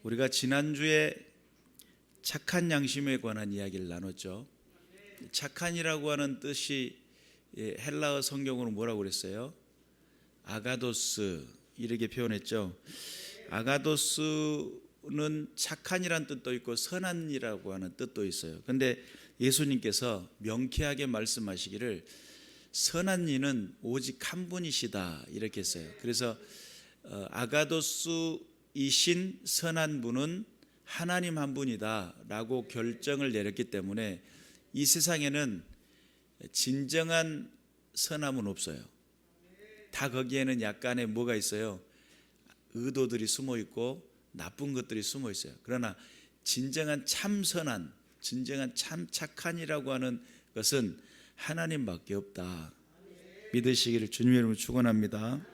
우리가 지난주에 착한 양심에 관한 이야기를 나눴죠. 착한이라고 하는 뜻이 헬라어 성경으로 뭐라고 그랬어요? 아가도스 이렇게 표현했죠. 아가도스는 착한이란 뜻도 있고 선한이라고 하는 뜻도 있어요. 그런데 예수님께서 명쾌하게 말씀하시기를 선한 이는 오직 한 분이시다 이렇게 했어요. 그래서 아가도스이신 선한 분은 하나님 한 분이다 라고 결정을 내렸기 때문에 이 세상에는 진정한 선함은 없어요. 다 거기에는 약간의 뭐가 있어요? 의도들이 숨어 있고 나쁜 것들이 숨어 있어요. 그러나 진정한 참 선한, 진정한 참 착한이라고 하는 것은 하나님밖에 없다 믿으시기를 주님의 이름으로 축원합니다.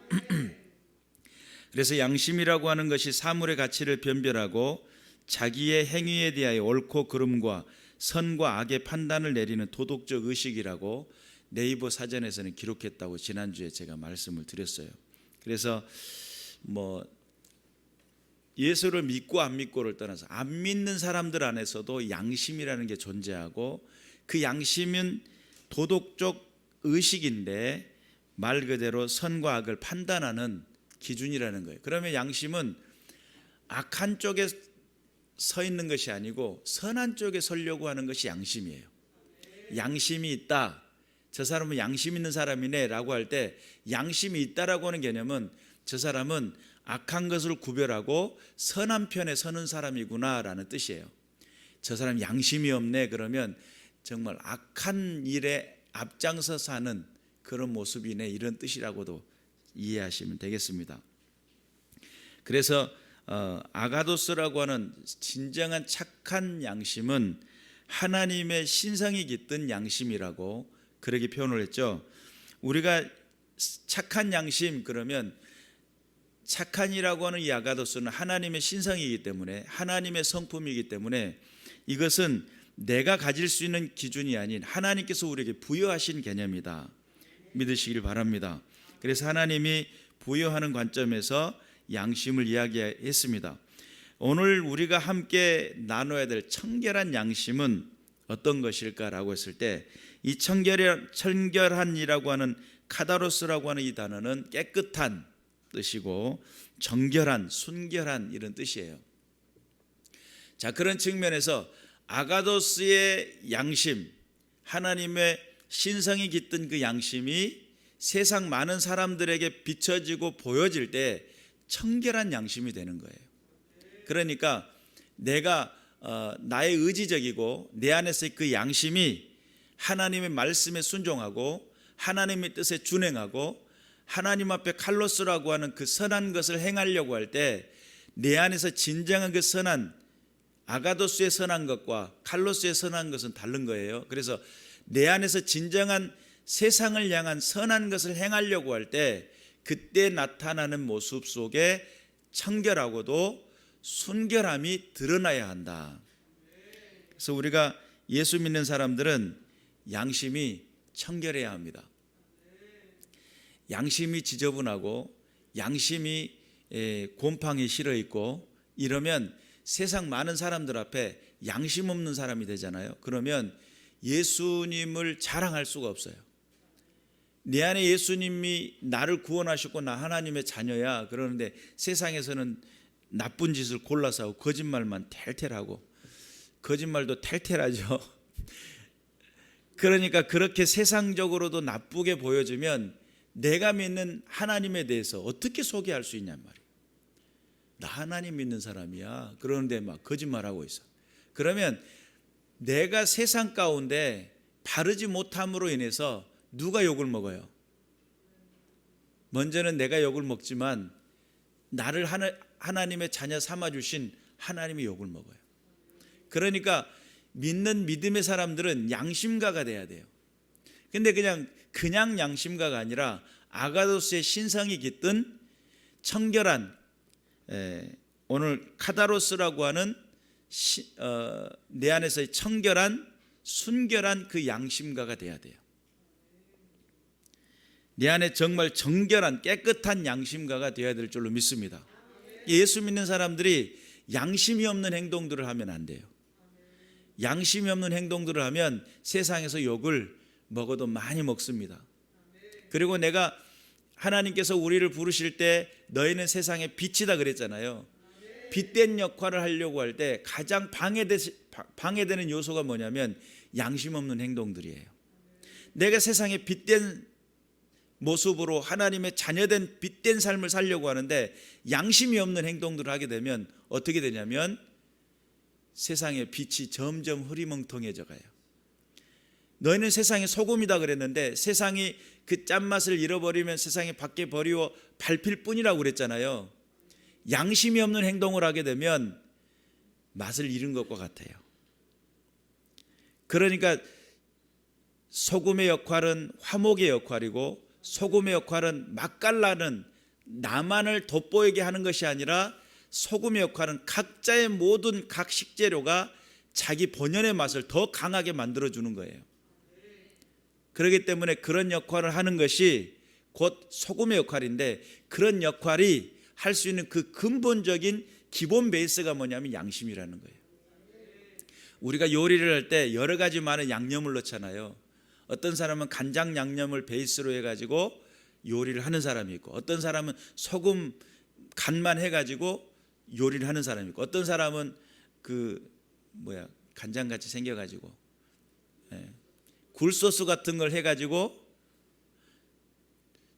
그래서 양심이라고 하는 것이 사물의 가치를 변별하고 자기의 행위에 대하여 옳고 그름과 선과 악의 판단을 내리는 도덕적 의식이라고 네이버 사전에서는 기록했다고 지난주에 제가 말씀을 드렸어요. 그래서 예수를 믿고 안 믿고를 떠나서 안 믿는 사람들 안에서도 양심이라는 게 존재하고 그 양심은 도덕적 의식인데 말 그대로 선과 악을 판단하는 기준이라는 거예요. 그러면 양심은 악한 쪽에 서 있는 것이 아니고 선한 쪽에 서려고 하는 것이 양심이에요. 양심이 있다, 저 사람은 양심 있는 사람이네 라고 할 때 양심이 있다라고 하는 개념은 저 사람은 악한 것을 구별하고 선한 편에 서는 사람이구나 라는 뜻이에요. 저 사람 양심이 없네 그러면 정말 악한 일에 앞장서 사는 그런 모습이네 이런 뜻이라고도 이해하시면 되겠습니다. 그래서 아가도스라고 하는 진정한 착한 양심은 하나님의 신성이 깃든 양심이라고 그렇게 표현을 했죠. 우리가 착한 양심 그러면 착한이라고 하는 이 아가도스는 하나님의 신성이기 때문에 하나님의 성품이기 때문에 이것은 내가 가질 수 있는 기준이 아닌 하나님께서 우리에게 부여하신 개념이다 믿으시길 바랍니다. 그래서 하나님이 부여하는 관점에서 양심을 이야기했습니다. 오늘 우리가 함께 나눠야 될 청결한 양심은 어떤 것일까라고 했을 때 이 청결한이라고 하는 카다로스라고 하는 이 단어는 깨끗한 뜻이고 정결한, 순결한 이런 뜻이에요. 자, 그런 측면에서 아가도스의 양심, 하나님의 신성이 깃든 그 양심이 세상 많은 사람들에게 비춰지고 보여질 때 청결한 양심이 되는 거예요. 그러니까 내가 나의 의지적이고 내 안에서의 그 양심이 하나님의 말씀에 순종하고 하나님의 뜻에 준행하고 하나님 앞에 칼로스라고 하는 그 선한 것을 행하려고 할 때 내 안에서 진정한 그 선한 아가도스의 선한 것과 칼로스의 선한 것은 다른 거예요. 그래서 내 안에서 진정한 세상을 향한 선한 것을 행하려고 할 때 그때 나타나는 모습 속에 청결하고도 순결함이 드러나야 한다. 그래서 우리가 예수 믿는 사람들은 양심이 청결해야 합니다. 양심이 지저분하고 양심이 곰팡이 실어 있고 이러면 세상 많은 사람들 앞에 양심 없는 사람이 되잖아요. 그러면 예수님을 자랑할 수가 없어요. 내 안에 예수님이 나를 구원하셨고 나 하나님의 자녀야 그러는데 세상에서는 나쁜 짓을 골라서 하고 거짓말만 텔텔하고 거짓말도 텔텔하죠. 그러니까 그렇게 세상적으로도 나쁘게 보여주면 내가 믿는 하나님에 대해서 어떻게 소개할 수 있냔 말이에요. 나 하나님 믿는 사람이야 그러는데 막 거짓말하고 있어. 그러면 내가 세상 가운데 바르지 못함으로 인해서 누가 욕을 먹어요? 먼저는 내가 욕을 먹지만 나를 하나님의 자녀 삼아주신 하나님이 욕을 먹어요. 그러니까 믿는 믿음의 사람들은 양심가가 돼야 돼요. 근데 그냥 양심가가 아니라 아가도스의 신성이 깃든 청결한 오늘 카다로스라고 하는 내 안에서의 청결한 순결한 그 양심가가 돼야 돼요. 내 안에 정말 정결한 깨끗한 양심가가 되어야 될 줄로 믿습니다. 예수 믿는 사람들이 양심이 없는 행동들을 하면 안 돼요. 양심이 없는 행동들을 하면 세상에서 욕을 먹어도 많이 먹습니다. 그리고 내가 하나님께서 우리를 부르실 때 너희는 세상의 빛이다 그랬잖아요. 빛된 역할을 하려고 할 때 가장 방해되는 요소가 뭐냐면 양심 없는 행동들이에요. 내가 세상에 빛된 모습으로 하나님의 자녀된 빛된 삶을 살려고 하는데 양심이 없는 행동들을 하게 되면 어떻게 되냐면 세상의 빛이 점점 흐리멍텅해져 가요. 너희는 세상의 소금이다 그랬는데 세상이 그 짠맛을 잃어버리면 세상에 밖에 버리워 밟힐 뿐이라고 그랬잖아요. 양심이 없는 행동을 하게 되면 맛을 잃은 것과 같아요. 그러니까 소금의 역할은 화목의 역할이고 소금의 역할은 맛깔나는 나만을 돋보이게 하는 것이 아니라 소금의 역할은 각자의 모든 각 식재료가 자기 본연의 맛을 더 강하게 만들어주는 거예요. 그렇기 때문에 그런 역할을 하는 것이 곧 소금의 역할인데 그런 역할이 할 수 있는 그 근본적인 기본 베이스가 뭐냐면 양심이라는 거예요. 우리가 요리를 할 때 여러 가지 많은 양념을 넣잖아요. 어떤 사람은 간장 양념을 베이스로 해가지고 요리를 하는 사람이 있고 어떤 사람은 소금 간만 해가지고 요리를 하는 사람이 있고 어떤 사람은 간장같이 생겨가지고 굴소스 같은 걸 해가지고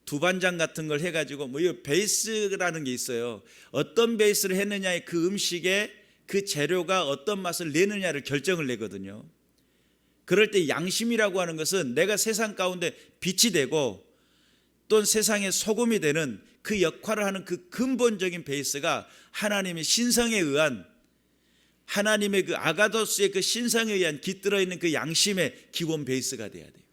두반장 같은 걸 해가지고 이 베이스라는 게 있어요. 어떤 베이스를 했느냐에 그 음식에 그 재료가 어떤 맛을 내느냐를 결정을 내거든요. 그럴 때 양심이라고 하는 것은 내가 세상 가운데 빛이 되고 또 세상의 소금이 되는 그 역할을 하는 그 근본적인 베이스가 하나님의 신성에 의한 하나님의 그 아가도스의 그 신성에 의한 깃들어 있는 그 양심의 기본 베이스가 돼야 돼요.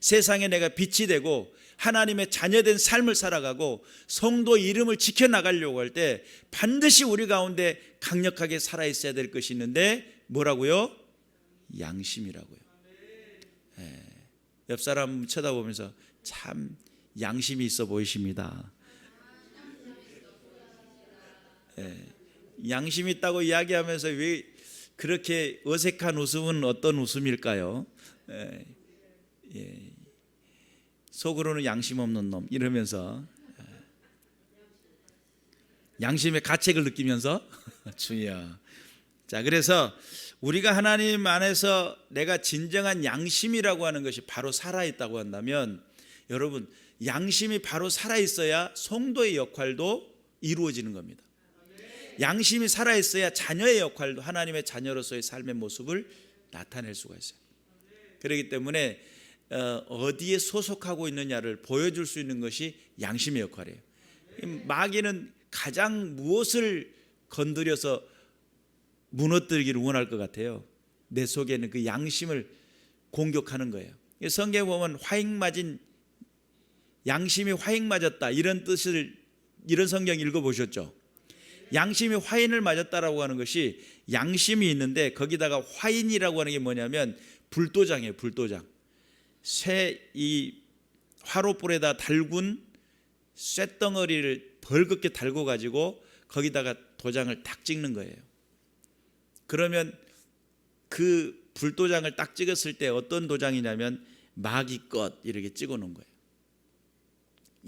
세상에 내가 빛이 되고 하나님의 자녀된 삶을 살아가고 성도 이름을 지켜나가려고 할 때 반드시 우리 가운데 강력하게 살아있어야 될 것이 있는데 뭐라고요? 양심이라고요. 옆 사람 쳐다보면서 참 양심이 있어 보이십니다. 양심 있다고 이야기하면서 왜 그렇게 어색한 웃음은 어떤 웃음일까요? 속으로는 양심 없는 놈 이러면서 양심의 가책을 느끼면서 주여. 자, 그래서 우리가 하나님 안에서 내가 진정한 양심이라고 하는 것이 바로 살아있다고 한다면 여러분 양심이 바로 살아있어야 성도의 역할도 이루어지는 겁니다. 양심이 살아있어야 자녀의 역할도 하나님의 자녀로서의 삶의 모습을 나타낼 수가 있어요. 그렇기 때문에 어디에 소속하고 있느냐를 보여줄 수 있는 것이 양심의 역할이에요. 마귀는 가장 무엇을 건드려서 무너뜨리기를 원할 것 같아요. 내 속에 있는 그 양심을 공격하는 거예요. 성경에 보면 양심이 화인 맞았다 이런 뜻을 이런 성경 읽어보셨죠? 양심이 화인을 맞았다라고 하는 것이 양심이 있는데 거기다가 화인이라고 하는 게 뭐냐면 불도장이에요. 불도장. 이 화로불에다 달군 쇳덩어리를 벌겋게 달고 가지고 거기다가 도장을 딱 찍는 거예요. 그러면 그 불도장을 딱 찍었을 때 어떤 도장이냐면 마귀 것 이렇게 찍어 놓은 거예요.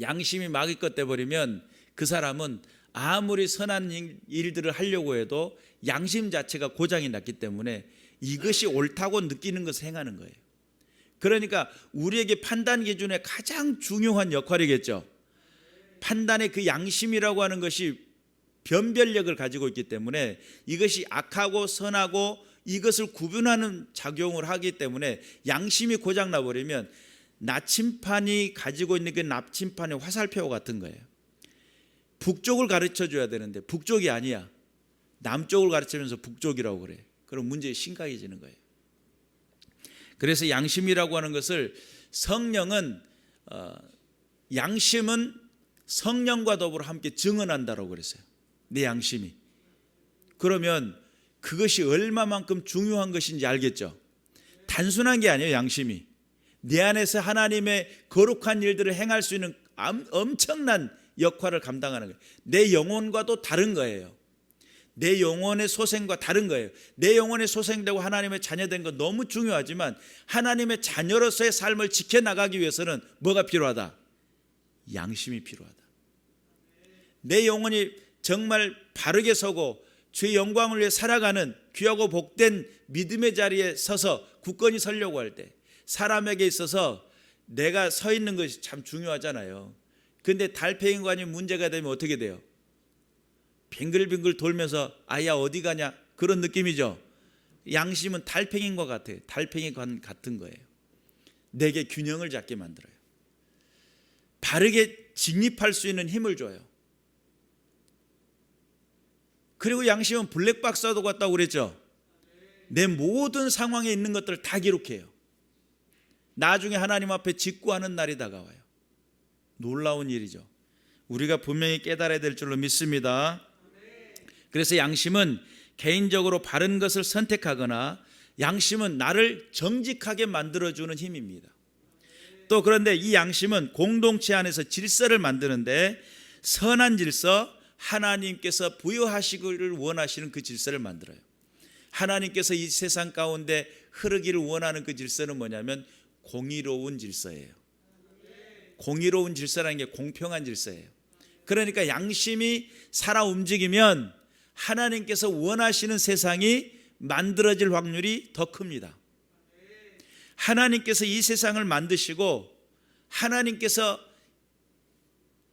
양심이 마귀 것 돼버리면 그 사람은 아무리 선한 일들을 하려고 해도 양심 자체가 고장이 났기 때문에 이것이 옳다고 느끼는 것을 행하는 거예요. 그러니까 우리에게 판단 기준에 가장 중요한 역할이겠죠. 판단의 그 양심이라고 하는 것이 변별력을 가지고 있기 때문에 이것이 악하고 선하고 이것을 구분하는 작용을 하기 때문에 양심이 고장나 버리면 나침판이 가지고 있는 그 나침판의 화살표 같은 거예요. 북쪽을 가르쳐 줘야 되는데 북쪽이 아니야. 남쪽을 가르치면서 북쪽이라고 그래. 그럼 문제가 심각해지는 거예요. 그래서 양심이라고 하는 것을 양심은 성령과 더불어 함께 증언한다라고 그랬어요. 내 양심이. 그러면 그것이 얼마만큼 중요한 것인지 알겠죠? 단순한 게 아니에요. 양심이. 내 안에서 하나님의 거룩한 일들을 행할 수 있는 엄청난 역할을 감당하는 거예요. 내 영혼과도 다른 거예요. 내 영혼의 소생과 다른 거예요. 내 영혼의 소생되고 하나님의 자녀된 건 너무 중요하지만 하나님의 자녀로서의 삶을 지켜나가기 위해서는 뭐가 필요하다? 양심이 필요하다. 내 영혼이 정말 바르게 서고 주의 영광을 위해 살아가는 귀하고 복된 믿음의 자리에 서서 굳건히 서려고 할 때 사람에게 있어서 내가 서 있는 것이 참 중요하잖아요. 근데 달팽이관이 문제가 되면 어떻게 돼요? 빙글빙글 돌면서 아야 어디 가냐 그런 느낌이죠. 양심은 달팽이인 것 같아요. 달팽이관 같은 거예요. 내게 균형을 잡게 만들어요. 바르게 진입할 수 있는 힘을 줘요. 그리고 양심은 블랙박스와도 같다고 그랬죠. 내 모든 상황에 있는 것들을 다 기록해요. 나중에 하나님 앞에 직구하는 날이 다가와요. 놀라운 일이죠. 우리가 분명히 깨달아야 될 줄로 믿습니다. 그래서 양심은 개인적으로 바른 것을 선택하거나 양심은 나를 정직하게 만들어주는 힘입니다. 또 그런데 이 양심은 공동체 안에서 질서를 만드는데 선한 질서, 하나님께서 부여하시기를 원하시는 그 질서를 만들어요. 하나님께서 이 세상 가운데 흐르기를 원하는 그 질서는 뭐냐면 공의로운 질서예요. 공의로운 질서라는 게 공평한 질서예요. 그러니까 양심이 살아 움직이면 하나님께서 원하시는 세상이 만들어질 확률이 더 큽니다. 하나님께서 이 세상을 만드시고 하나님께서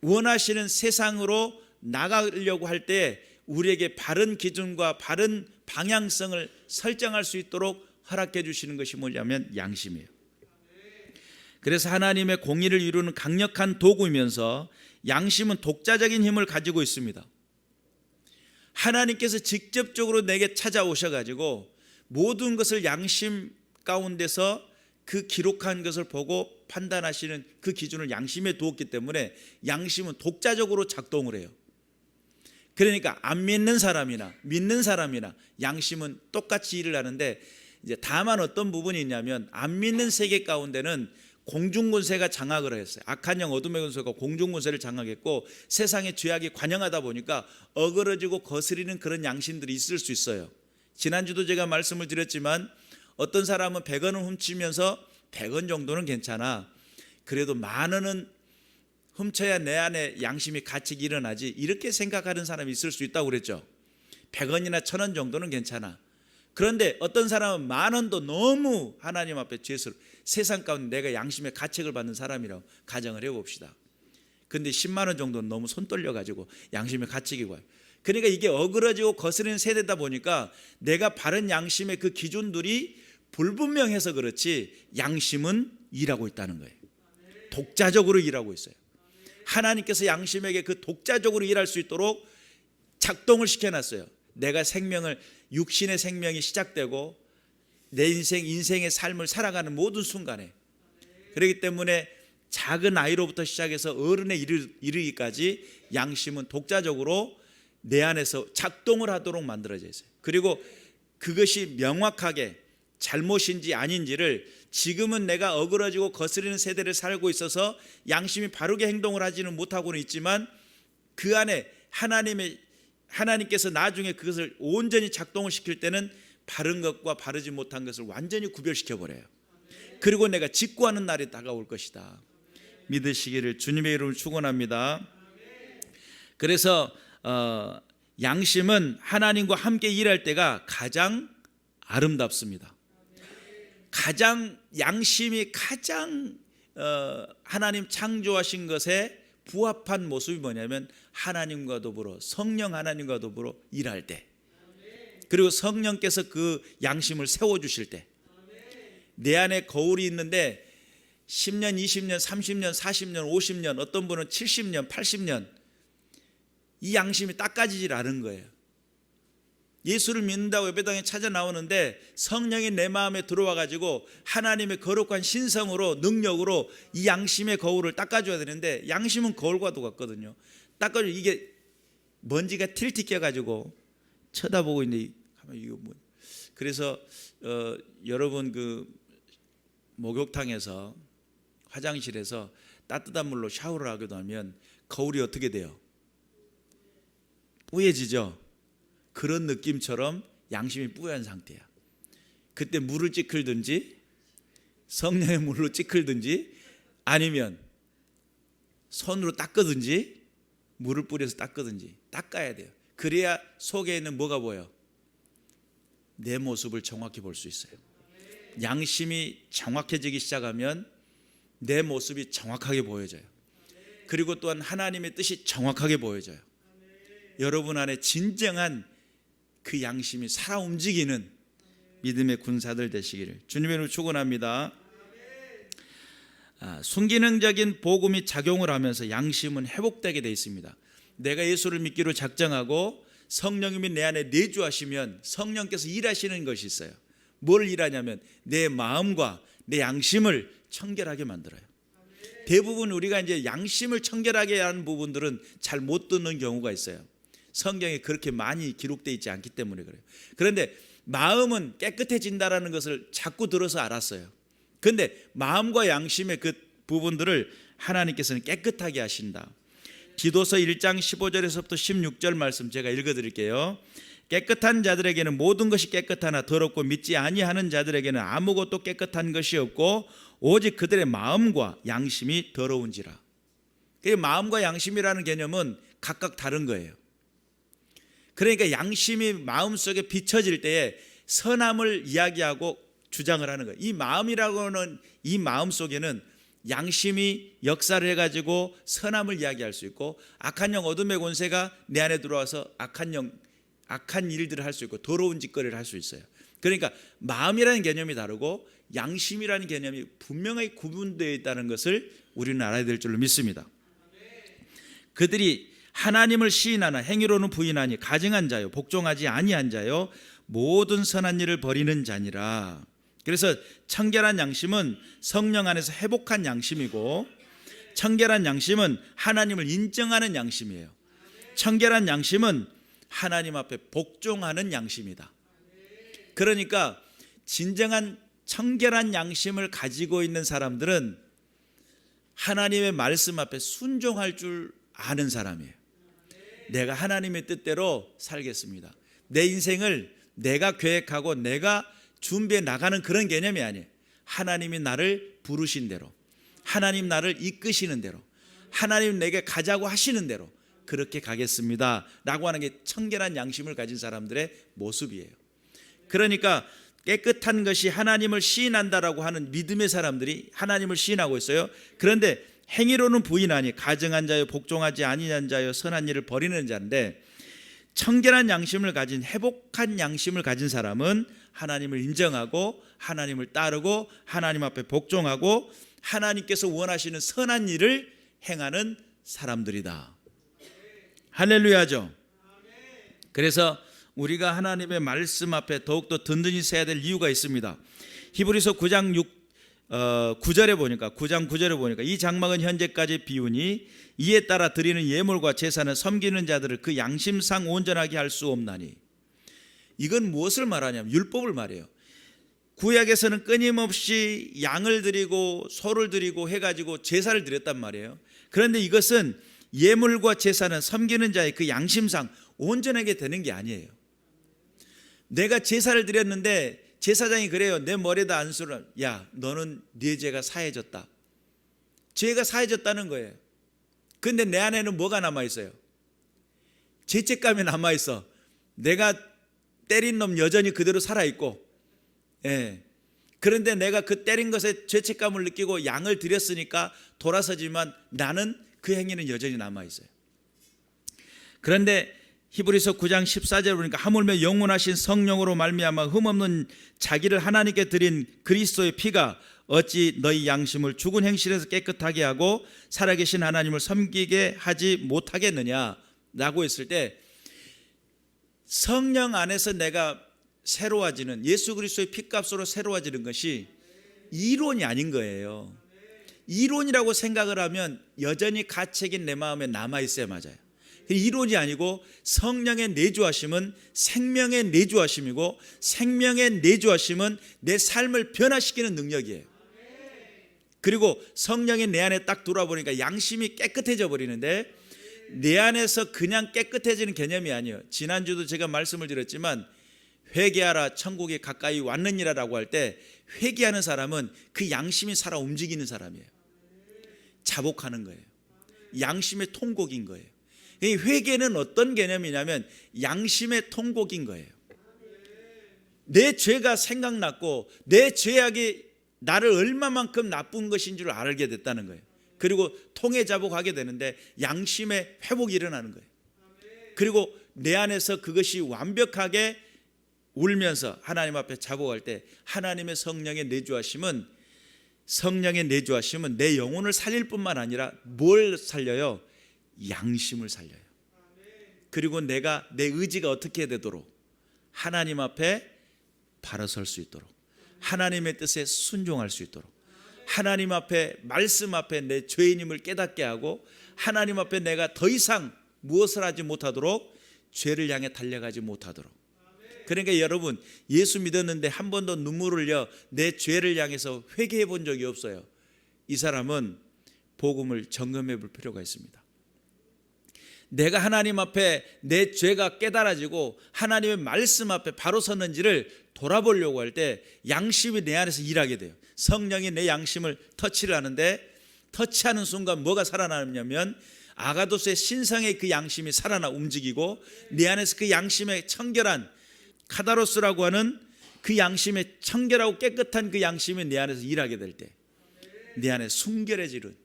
원하시는 세상으로 나가려고 할 때 우리에게 바른 기준과 바른 방향성을 설정할 수 있도록 허락해 주시는 것이 뭐냐면 양심이에요. 그래서 하나님의 공의를 이루는 강력한 도구이면서 양심은 독자적인 힘을 가지고 있습니다. 하나님께서 직접적으로 내게 찾아오셔가지고 모든 것을 양심 가운데서 그 기록한 것을 보고 판단하시는 그 기준을 양심에 두었기 때문에 양심은 독자적으로 작동을 해요. 그러니까 안 믿는 사람이나 믿는 사람이나 양심은 똑같이 일을 하는데 이제 다만 어떤 부분이 있냐면 안 믿는 세계 가운데는 공중권세가 장악을 했어요. 악한 영 어둠의 권세가 공중권세를 장악했고 세상의 죄악이 관영하다 보니까 어그러지고 거스리는 그런 양심들이 있을 수 있어요. 지난주도 제가 말씀을 드렸지만 어떤 사람은 100원을 훔치면서 100원 정도는 괜찮아. 그래도 10,000원은 훔쳐야 내 안에 양심이 가책이 일어나지. 이렇게 생각하는 사람이 있을 수 있다고 그랬죠. 100원이나 1,000원 정도는 괜찮아. 그런데 어떤 사람은 10,000원도 너무 하나님 앞에 죄스러워. 세상 가운데 내가 양심의 가책을 받는 사람이라고 가정을 해봅시다. 근데 10만 원 정도는 너무 손 떨려가지고 양심의 가책이 와요. 그러니까 이게 어그러지고 거스르는 세대다 보니까 내가 바른 양심의 그 기준들이 불분명해서 그렇지 양심은 일하고 있다는 거예요. 독자적으로 일하고 있어요. 하나님께서 양심에게 그 독자적으로 일할 수 있도록 작동을 시켜놨어요. 내가 생명을 육신의 생명이 시작되고 내 인생의 삶을 살아가는 모든 순간에 그렇기 때문에 작은 아이로부터 시작해서 어른에 이르기까지 양심은 독자적으로 내 안에서 작동을 하도록 만들어져 있어요. 그리고 그것이 명확하게 잘못인지 아닌지를 지금은 내가 어그러지고 거스르는 세대를 살고 있어서 양심이 바르게 행동을 하지는 못하고는 있지만 그 안에 하나님께서 나중에 그것을 온전히 작동을 시킬 때는 바른 것과 바르지 못한 것을 완전히 구별시켜 버려요. 그리고 내가 직구하는 날이 다가올 것이다. 믿으시기를 주님의 이름으로 축원합니다. 그래서 양심은 하나님과 함께 일할 때가 가장 아름답습니다. 양심이 가장 하나님 창조하신 것에 부합한 모습이 뭐냐면 하나님과 더불어 성령 하나님과 더불어 일할 때 그리고 성령께서 그 양심을 세워주실 때 내 안에 거울이 있는데 10년, 20년, 30년, 40년, 50년 어떤 분은 70년, 80년 이 양심이 닦아지질 않은 거예요. 예수를 믿는다고 예배당에 찾아 나오는데 성령이 내 마음에 들어와 가지고 하나님의 거룩한 신성으로 능력으로 이 양심의 거울을 닦아줘야 되는데 양심은 거울과도 같거든요. 닦아줘 이게 먼지가 틸티 껴가지고 쳐다보고 있는데 이거 뭐 그래서 여러분 그 목욕탕에서 화장실에서 따뜻한 물로 샤워를 하기도 하면 거울이 어떻게 돼요? 뿌얘지죠. 그런 느낌처럼 양심이 뿌연 상태야. 그때 물을 찌클든지 성령의 물로 찌클든지 아니면 손으로 닦거든지 물을 뿌려서 닦거든지 닦아야 돼요. 그래야 속에 있는 뭐가 보여? 내 모습을 정확히 볼 수 있어요. 양심이 정확해지기 시작하면 내 모습이 정확하게 보여져요. 그리고 또한 하나님의 뜻이 정확하게 보여져요. 여러분 안에 진정한 그 양심이 살아 움직이는 믿음의 군사들 되시기를 주님의 이름으로 축원합니다. 순기능적인 복음이 작용을 하면서 양심은 회복되게 되어 있습니다. 내가 예수를 믿기로 작정하고 성령님이 내 안에 내주하시면 성령께서 일하시는 것이 있어요. 뭘 일하냐면 내 마음과 내 양심을 청결하게 만들어요. 대부분 우리가 이제 양심을 청결하게 하는 부분들은 잘 못 듣는 경우가 있어요. 성경에 그렇게 많이 기록되어 있지 않기 때문에 그래요. 그런데 마음은 깨끗해진다라는 것을 자꾸 들어서 알았어요. 그런데 마음과 양심의 그 부분들을 하나님께서는 깨끗하게 하신다. 디도서 1장 15절에서부터 16절 말씀 제가 읽어드릴게요. 깨끗한 자들에게는 모든 것이 깨끗하나 더럽고 믿지 아니하는 자들에게는 아무것도 깨끗한 것이 없고 오직 그들의 마음과 양심이 더러운지라. 그 마음과 양심이라는 개념은 각각 다른 거예요. 그러니까 양심이 마음속에 비춰질 때에 선함을 이야기하고 주장을 하는 거예요. 이 마음이라고는 이 마음 속에는 양심이 역사를 해가지고 선함을 이야기할 수 있고 악한 영 어둠의 권세가 내 안에 들어와서 악한 일들을 할 수 있고 더러운 짓거리를 할 수 있어요. 그러니까 마음이라는 개념이 다르고 양심이라는 개념이 분명하게 구분되어 있다는 것을 우리는 알아야 될 줄로 믿습니다. 그들이 하나님을 시인하나 행위로는 부인하니 가증한 자요 복종하지 아니한 자요 모든 선한 일을 버리는 자니라. 그래서 청결한 양심은 성령 안에서 회복한 양심이고 청결한 양심은 하나님을 인정하는 양심이에요. 청결한 양심은 하나님 앞에 복종하는 양심이다. 그러니까 진정한 청결한 양심을 가지고 있는 사람들은 하나님의 말씀 앞에 순종할 줄 아는 사람이에요. 내가 하나님의 뜻대로 살겠습니다. 내 인생을 내가 계획하고 내가 준비해 나가는 그런 개념이 아니에요. 하나님이 나를 부르신 대로, 하나님 나를 이끄시는 대로, 하나님 내게 가자고 하시는 대로 그렇게 가겠습니다 라고 하는 게 청결한 양심을 가진 사람들의 모습이에요. 그러니까 깨끗한 것이 하나님을 시인한다라고 하는 믿음의 사람들이 하나님을 시인하고 있어요. 그런데 행위로는 부인하니 가증한 자요 복종하지 아니한 자요 선한 일을 버리는 자인데 청결한 양심을 가진 회복한 양심을 가진 사람은 하나님을 인정하고 하나님을 따르고 하나님 앞에 복종하고 하나님께서 원하시는 선한 일을 행하는 사람들이다. 할렐루야죠. 그래서 우리가 하나님의 말씀 앞에 더욱더 든든히 서야 될 이유가 있습니다. 히브리서 9장 9절에 보니까 9장 9절에 보니까 이 장막은 현재까지 비우니 이에 따라 드리는 예물과 제사는 섬기는 자들을 그 양심상 온전하게 할 수 없나니. 이건 무엇을 말하냐면 율법을 말해요. 구약에서는 끊임없이 양을 드리고 소를 드리고 해가지고 제사를 드렸단 말이에요. 그런데 이것은 예물과 제사는 섬기는 자의 그 양심상 온전하게 되는 게 아니에요. 내가 제사를 드렸는데 제사장이 그래요. 내 머리에다 안수를, 야 너는 네 죄가 사해졌다. 죄가 사해졌다는 거예요. 근데 내 안에는 뭐가 남아있어요? 죄책감이 남아있어. 내가 때린 놈 여전히 그대로 살아있고, 그런데 내가 그 때린 것에 죄책감을 느끼고 양을 드렸으니까 돌아서지만 나는 그 행위는 여전히 남아있어요. 그런데 히브리서 9장 14절 보니까 하물며 영원하신 성령으로 말미암아 흠없는 자기를 하나님께 드린 그리스도의 피가 어찌 너희 양심을 죽은 행실에서 깨끗하게 하고 살아계신 하나님을 섬기게 하지 못하겠느냐라고 했을 때 성령 안에서 내가 새로워지는 예수 그리스도의 피값으로 새로워지는 것이 이론이 아닌 거예요. 이론이라고 생각을 하면 여전히 가책인 내 마음에 남아있어야 맞아요. 이론이 아니고 성령의 내주하심은 생명의 내주하심이고 생명의 내주하심은 내 삶을 변화시키는 능력이에요. 그리고 성령이 내 안에 딱 들어와 보니까 양심이 깨끗해져 버리는데 내 안에서 그냥 깨끗해지는 개념이 아니에요. 지난주도 제가 말씀을 드렸지만 회개하라 천국에 가까이 왔느니라라고 할 때 회개하는 사람은 그 양심이 살아 움직이는 사람이에요. 자복하는 거예요. 양심의 통곡인 거예요. 이 회개는 어떤 개념이냐면 양심의 통곡인 거예요. 내 죄가 생각났고 내 죄악이 나를 얼마만큼 나쁜 것인 줄 알게 됐다는 거예요. 그리고 통해 자복하게 되는데 양심의 회복이 일어나는 거예요. 그리고 내 안에서 그것이 완벽하게 울면서 하나님 앞에 자복할 때 하나님의 성령의 내주하심은 내 영혼을 살릴 뿐만 아니라 뭘 살려요? 양심을 살려요. 그리고 내가 내 의지가 어떻게 되도록 하나님 앞에 바로 설 수 있도록 하나님의 뜻에 순종할 수 있도록 하나님 앞에 말씀 앞에 내 죄인임을 깨닫게 하고 하나님 앞에 내가 더 이상 무엇을 하지 못하도록 죄를 향해 달려가지 못하도록. 그러니까 여러분 예수 믿었는데 한 번도 눈물을 흘려 내 죄를 향해서 회개해 본 적이 없어요. 이 사람은 복음을 점검해 볼 필요가 있습니다. 내가 하나님 앞에 내 죄가 깨달아지고 하나님의 말씀 앞에 바로 섰는지를 돌아보려고 할 때 양심이 내 안에서 일하게 돼요. 성령이 내 양심을 터치를 하는데 터치하는 순간 뭐가 살아나냐면 아가도스의 신성의 그 양심이 살아나 움직이고 내 안에서 그 양심의 청결한 카다로스라고 하는 그 양심의 청결하고 깨끗한 그 양심이 내 안에서 일하게 될 때 내 안에 순결해지는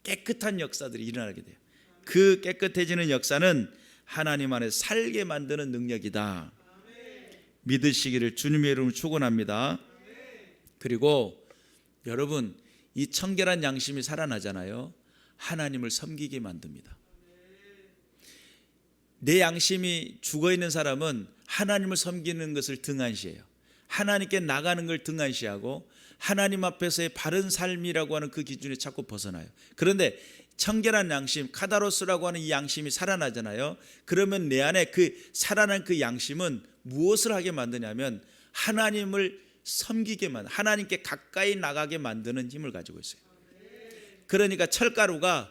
깨끗한 역사들이 일어나게 돼요. 그 깨끗해지는 역사는 하나님 안에 살게 만드는 능력이다. 믿으시기를 주님의 이름으로 축원합니다. 그리고 여러분 이 청결한 양심이 살아나잖아요. 하나님을 섬기게 만듭니다. 내 양심이 죽어있는 사람은 하나님을 섬기는 것을 등한시해요. 하나님께 나가는 걸 등한시하고 하나님 앞에서의 바른 삶이라고 하는 그 기준에 자꾸 벗어나요. 그런데 청결한 양심, 카다로스라고 하는 이 양심이 살아나잖아요. 그러면 내 안에 그 살아난 그 양심은 무엇을 하게 만드냐면 하나님을 섬기게 만드는, 하나님께 가까이 나가게 만드는 힘을 가지고 있어요. 그러니까 철가루가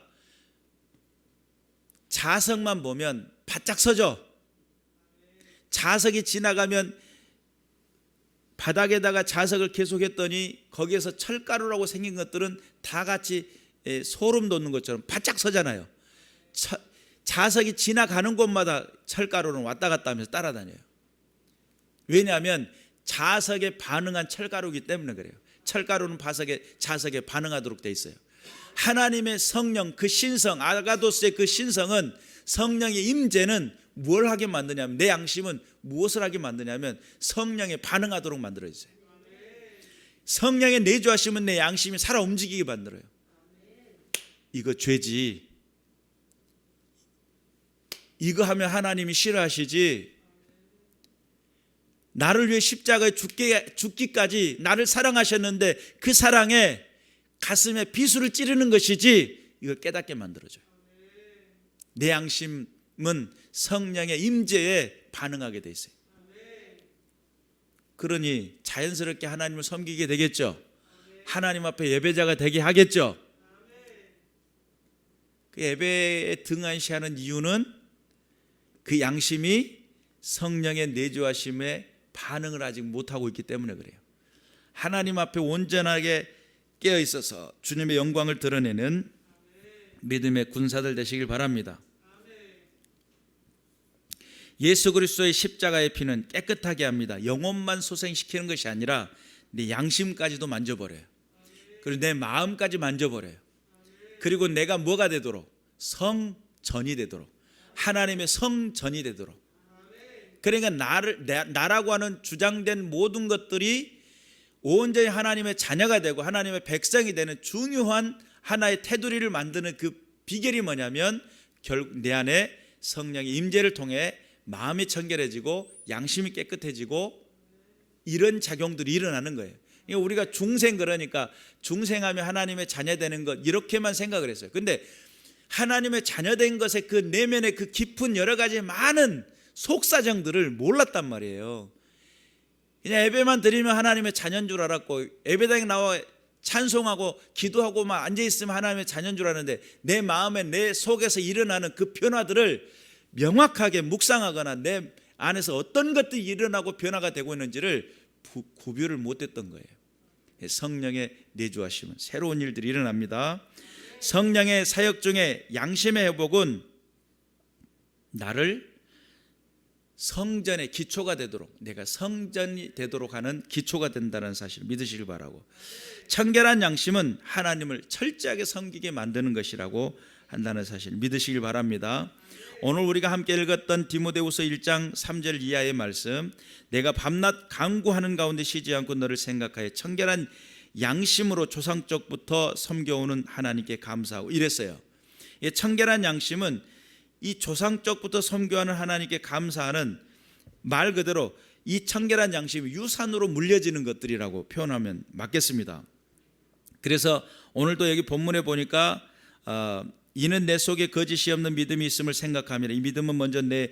자석만 보면 바짝 서죠. 자석이 지나가면 바닥에다가 자석을 계속했더니 거기에서 철가루라고 생긴 것들은 다 같이 소름 돋는 것처럼 바짝 서잖아요. 자석이 지나가는 곳마다 철가루는 왔다 갔다 하면서 따라다녀요. 왜냐하면 자석에 반응한 철가루이기 때문에 그래요. 철가루는 자석에 반응하도록 돼 있어요. 하나님의 성령 그 신성, 아가도스의 그 신성은 성령의 임재는 뭘 하게 만드냐면 내 양심은 무엇을 하게 만드냐면 성령에 반응하도록 만들어 있어요. 성령의 내주하심은 내 양심이 살아 움직이게 만들어요. 이거 죄지. 이거 하면 하나님이 싫어하시지. 나를 위해 십자가에 죽기까지 나를 사랑하셨는데 그 사랑에 가슴에 비수를 찌르는 것이지. 이걸 깨닫게 만들어줘요. 내 양심은 성령의 임재에 반응하게 돼 있어요. 그러니 자연스럽게 하나님을 섬기게 되겠죠. 하나님 앞에 예배자가 되게 하겠죠. 그 예배에 등한시하는 이유는 그 양심이 성령의 내주하심에 반응을 아직 못하고 있기 때문에 그래요. 하나님 앞에 온전하게 깨어 있어서 주님의 영광을 드러내는 믿음의 군사들 되시길 바랍니다. 예수 그리스도의 십자가의 피는 깨끗하게 합니다. 영혼만 소생시키는 것이 아니라 내 양심까지도 만져버려요. 그리고 내 마음까지 만져버려요. 그리고 내가 뭐가 되도록? 성전이 되도록, 하나님의 성전이 되도록. 그러니까 나라고 하는 주장된 모든 것들이 온전히 하나님의 자녀가 되고 하나님의 백성이 되는 중요한 하나의 테두리를 만드는 그 비결이 뭐냐면 결국 내 안에 성령의 임재를 통해 마음이 청결해지고 양심이 깨끗해지고 이런 작용들이 일어나는 거예요. 우리가 중생, 그러니까 중생하면 하나님의 자녀 되는 것 이렇게만 생각을 했어요. 근데 하나님의 자녀 된 것의 그 내면의 그 깊은 여러 가지 많은 속사정들을 몰랐단 말이에요. 그냥 예배만 드리면 하나님의 자녀인 줄 알았고 예배당에 나와 찬송하고 기도하고 막 앉아있으면 하나님의 자녀인 줄 아는데 내 마음에 내 속에서 일어나는 그 변화들을 명확하게 묵상하거나 내 안에서 어떤 것들이 일어나고 변화가 되고 있는지를 구별을 못했던 거예요. 성령의 내주하심은 새로운 일들이 일어납니다. 성령의 사역 중에 양심의 회복은 나를 성전의 기초가 되도록, 내가 성전이 되도록 하는 기초가 된다는 사실을 믿으시길 바라고, 청결한 양심은 하나님을 철저하게 섬기게 만드는 것이라고 한다는 사실을 믿으시길 바랍니다. 오늘 우리가 함께 읽었던 디모데후서 1장 3절 이하의 말씀, 내가 밤낮 간구하는 가운데 쉬지 않고 너를 생각하여 청결한 양심으로 조상적부터 섬겨오는 하나님께 감사하고 이랬어요. 이 청결한 양심은 이 조상적부터 섬겨하는 하나님께 감사하는, 말 그대로 이 청결한 양심이 유산으로 물려지는 것들이라고 표현하면 맞겠습니다. 그래서 오늘도 여기 본문에 보니까 이는 내 속에 거짓이 없는 믿음이 있음을 생각하며, 이 믿음은 먼저 내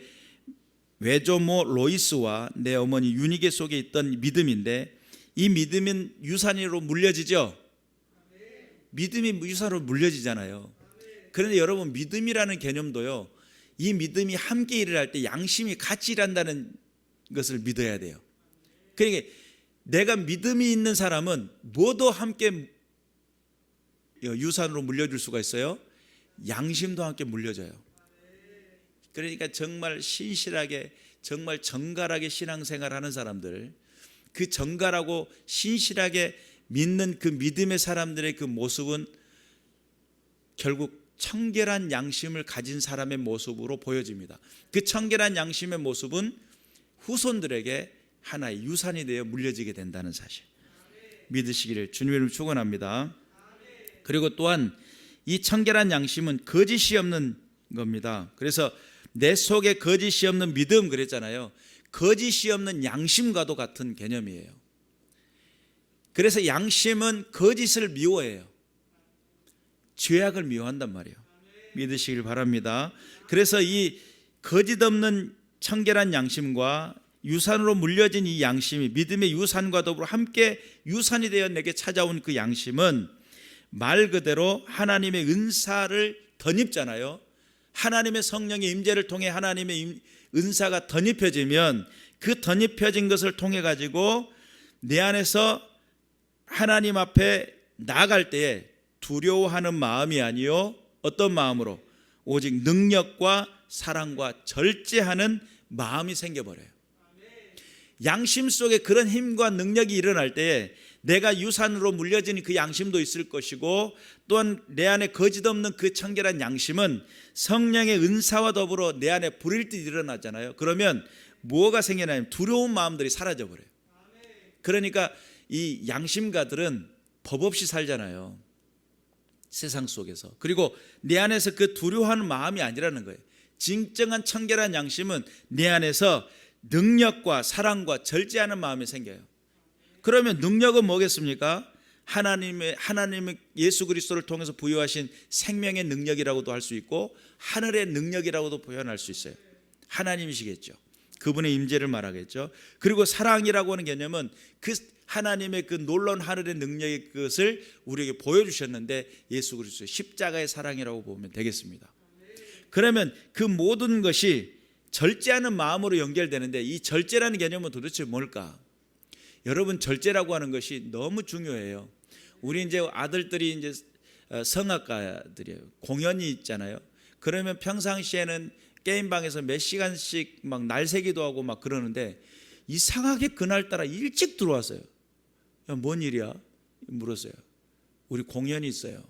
외조모 로이스와 내 어머니 유니게 속에 있던 믿음인데, 이 믿음은 유산으로 물려지죠. 믿음이 유산으로 물려지잖아요. 그런데 여러분, 믿음이라는 개념도요, 이 믿음이 함께 일을 할 때 양심이 같이 일한다는 것을 믿어야 돼요. 그러니까 내가 믿음이 있는 사람은 뭐도 함께 유산으로 물려줄 수가 있어요. 양심도 함께 물려져요. 그러니까 정말 신실하게, 정말 정갈하게 신앙생활하는 사람들, 그 정갈하고 신실하게 믿는 그 믿음의 사람들의 그 모습은 결국 청결한 양심을 가진 사람의 모습으로 보여집니다. 그 청결한 양심의 모습은 후손들에게 하나의 유산이 되어 물려지게 된다는 사실 믿으시기를 주님을 축원합니다. 그리고 또한 이 청결한 양심은 거짓이 없는 겁니다. 그래서 내 속에 거짓이 없는 믿음 그랬잖아요. 거짓이 없는 양심과도 같은 개념이에요. 그래서 양심은 거짓을 미워해요. 죄악을 미워한단 말이에요. 믿으시길 바랍니다. 그래서 이 거짓 없는 청결한 양심과 유산으로 물려진 이 양심이 믿음의 유산과 더불어 함께 유산이 되어 내게 찾아온 그 양심은 말 그대로 하나님의 은사를 덧입잖아요. 하나님의 성령의 임재를 통해 하나님의 은사가 덧입혀지면 그 덧입혀진 것을 통해 가지고 내 안에서 하나님 앞에 나아갈 때에 두려워하는 마음이 아니요 어떤 마음으로, 오직 능력과 사랑과 절제하는 마음이 생겨버려요. 양심 속에 그런 힘과 능력이 일어날 때에 내가 유산으로 물려진 그 양심도 있을 것이고, 또한 내 안에 거짓 없는 그 청결한 양심은 성령의 은사와 더불어 내 안에 불일 듯 일어나잖아요. 그러면 뭐가 생겨나면 두려운 마음들이 사라져버려요. 그러니까 이 양심가들은 법 없이 살잖아요, 세상 속에서. 그리고 내 안에서 그 두려워하는 마음이 아니라는 거예요. 진정한 청결한 양심은 내 안에서 능력과 사랑과 절제하는 마음이 생겨요. 그러면 능력은 뭐겠습니까? 하나님의 예수 그리스도를 통해서 부여하신 생명의 능력이라고도 할 수 있고 하늘의 능력이라고도 표현할 수 있어요. 하나님이시겠죠. 그분의 임재를 말하겠죠. 그리고 사랑이라고 하는 개념은 그 하나님의 그 놀라운 하늘의 능력의 것을 우리에게 보여주셨는데, 예수 그리스도의 십자가의 사랑이라고 보면 되겠습니다. 그러면 그 모든 것이 절제하는 마음으로 연결되는데, 이 절제라는 개념은 도대체 뭘까? 여러분, 절제라고 하는 것이 너무 중요해요. 우리 이제 아들들이 이제 성악가들이에요. 공연이 있잖아요. 그러면 평상시에는 게임방에서 몇 시간씩 막 날새기도 하고 막 그러는데, 이상하게 그날따라 일찍 들어왔어요. 야, 뭔 일이야? 물었어요. 우리 공연이 있어요.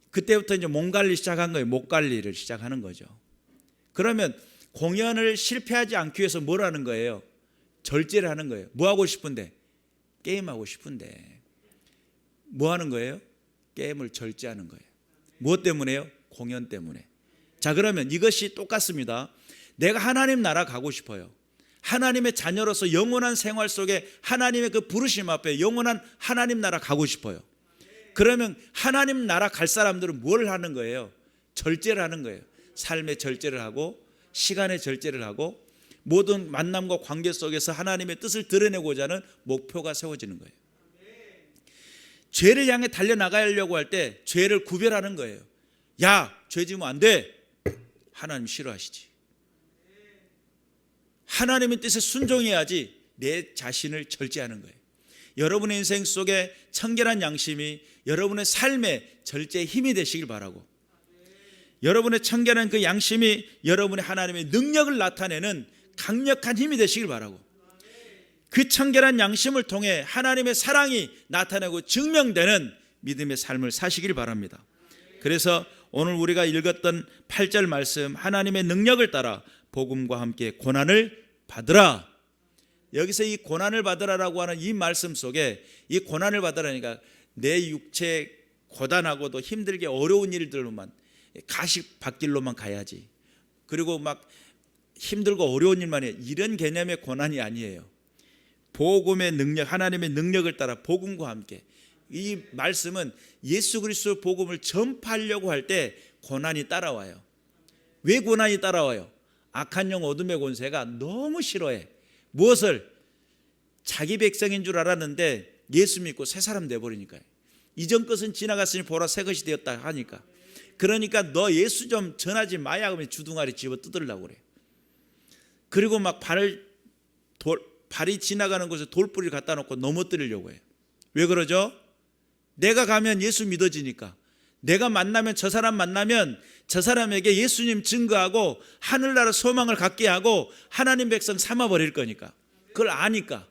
그때부터 이제 몸 관리 시작한 거예요. 목 관리를 시작하는 거죠. 그러면 공연을 실패하지 않기 위해서 뭘 하는 거예요? 절제를 하는 거예요. 뭐 하고 싶은데? 게임하고 싶은데. 뭐 하는 거예요? 게임을 절제하는 거예요. 무엇 때문에요? 공연 때문에. 자, 그러면 이것이 똑같습니다. 내가 하나님 나라 가고 싶어요. 하나님의 자녀로서 영원한 생활 속에 하나님의 그 부르심 앞에 영원한 하나님 나라 가고 싶어요. 그러면 하나님 나라 갈 사람들은 뭘 하는 거예요? 절제를 하는 거예요. 삶의 절제를 하고 시간의 절제를 하고 모든 만남과 관계 속에서 하나님의 뜻을 드러내고자 하는 목표가 세워지는 거예요. 죄를 향해 달려나가려고 할 때 죄를 구별하는 거예요. 야, 죄 지으면 안 돼. 하나님 싫어하시지. 하나님의 뜻에 순종해야지 내 자신을 절제하는 거예요. 여러분의 인생 속에 청결한 양심이 여러분의 삶의 절제의 힘이 되시길 바라고, 여러분의 청결한 그 양심이 여러분의 하나님의 능력을 나타내는 강력한 힘이 되시길 바라고, 그 청결한 양심을 통해 하나님의 사랑이 나타나고 증명되는 믿음의 삶을 사시길 바랍니다. 그래서 오늘 우리가 읽었던 8절 말씀, 하나님의 능력을 따라 복음과 함께 고난을 받으라. 여기서 이 고난을 받으라라고 하는 이 말씀 속에 이 고난을 받으라니까 내 육체 고단하고도 힘들게 어려운 일들로만 가시밭길로만 가야지, 그리고 막 힘들고 어려운 일만 해, 이런 개념의 고난이 아니에요. 복음의 능력, 하나님의 능력을 따라 복음과 함께, 이 말씀은 예수 그리스도의 복음을 전파하려고 할 때 고난이 따라와요. 왜 고난이 따라와요? 악한 영 어둠의 권세가 너무 싫어해. 무엇을? 자기 백성인 줄 알았는데 예수 믿고 새 사람 돼버리니까요. 이전 것은 지나갔으니 보라 새 것이 되었다 하니까. 그러니까 너 예수 좀 전하지 마야 하면 주둥아리 집어 뜯으려고 그래. 그리고 막 발이 지나가는 곳에 돌뿌리를 갖다 놓고 넘어뜨리려고 해요. 왜 그러죠? 내가 가면 예수 믿어지니까. 내가 만나면, 저 사람 만나면 저 사람에게 예수님 증거하고 하늘나라 소망을 갖게 하고 하나님 백성 삼아버릴 거니까. 그걸 아니까,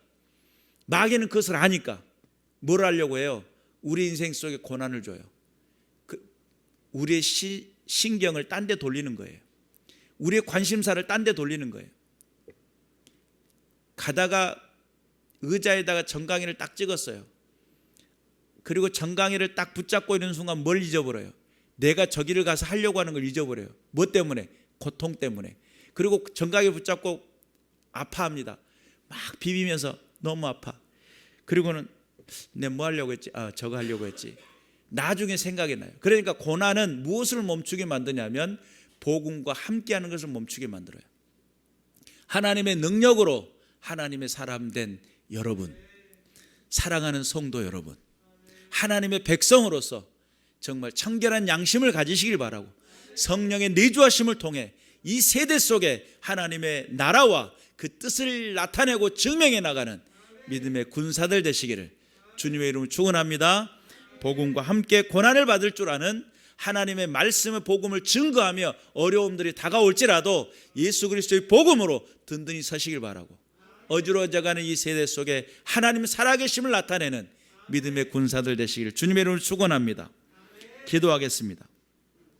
마귀는 그것을 아니까 뭘 하려고 해요? 우리 인생 속에 고난을 줘요. 우리의 신경을 딴 데 돌리는 거예요. 우리의 관심사를 딴 데 돌리는 거예요. 가다가 의자에다가 정강이를 딱 찍었어요. 그리고 정강이를 딱 붙잡고 있는 순간 뭘 잊어버려요? 내가 저기를 가서 하려고 하는 걸 잊어버려요. 뭐 때문에? 고통 때문에. 그리고 정강이 붙잡고 아파합니다. 막 비비면서 너무 아파. 그리고는 내가 뭐 하려고 했지? 저거 하려고 했지. 나중에 생각이 나요. 그러니까 고난은 무엇을 멈추게 만드냐면 복음과 함께하는 것을 멈추게 만들어요. 하나님의 능력으로 하나님의 사람 된 여러분, 사랑하는 성도 여러분, 하나님의 백성으로서 정말 청결한 양심을 가지시길 바라고, 성령의 내주하심을 통해 이 세대 속에 하나님의 나라와 그 뜻을 나타내고 증명해 나가는 믿음의 군사들 되시기를 주님의 이름으로 축원합니다. 복음과 함께 고난을 받을 줄 아는, 하나님의 말씀의 복음을 증거하며 어려움들이 다가올지라도 예수 그리스도의 복음으로 든든히 서시길 바라고, 어지러워져가는 이 세대 속에 하나님 살아계심을 나타내는 믿음의 군사들 되시기를 주님의 이름으로 축원합니다. 기도하겠습니다.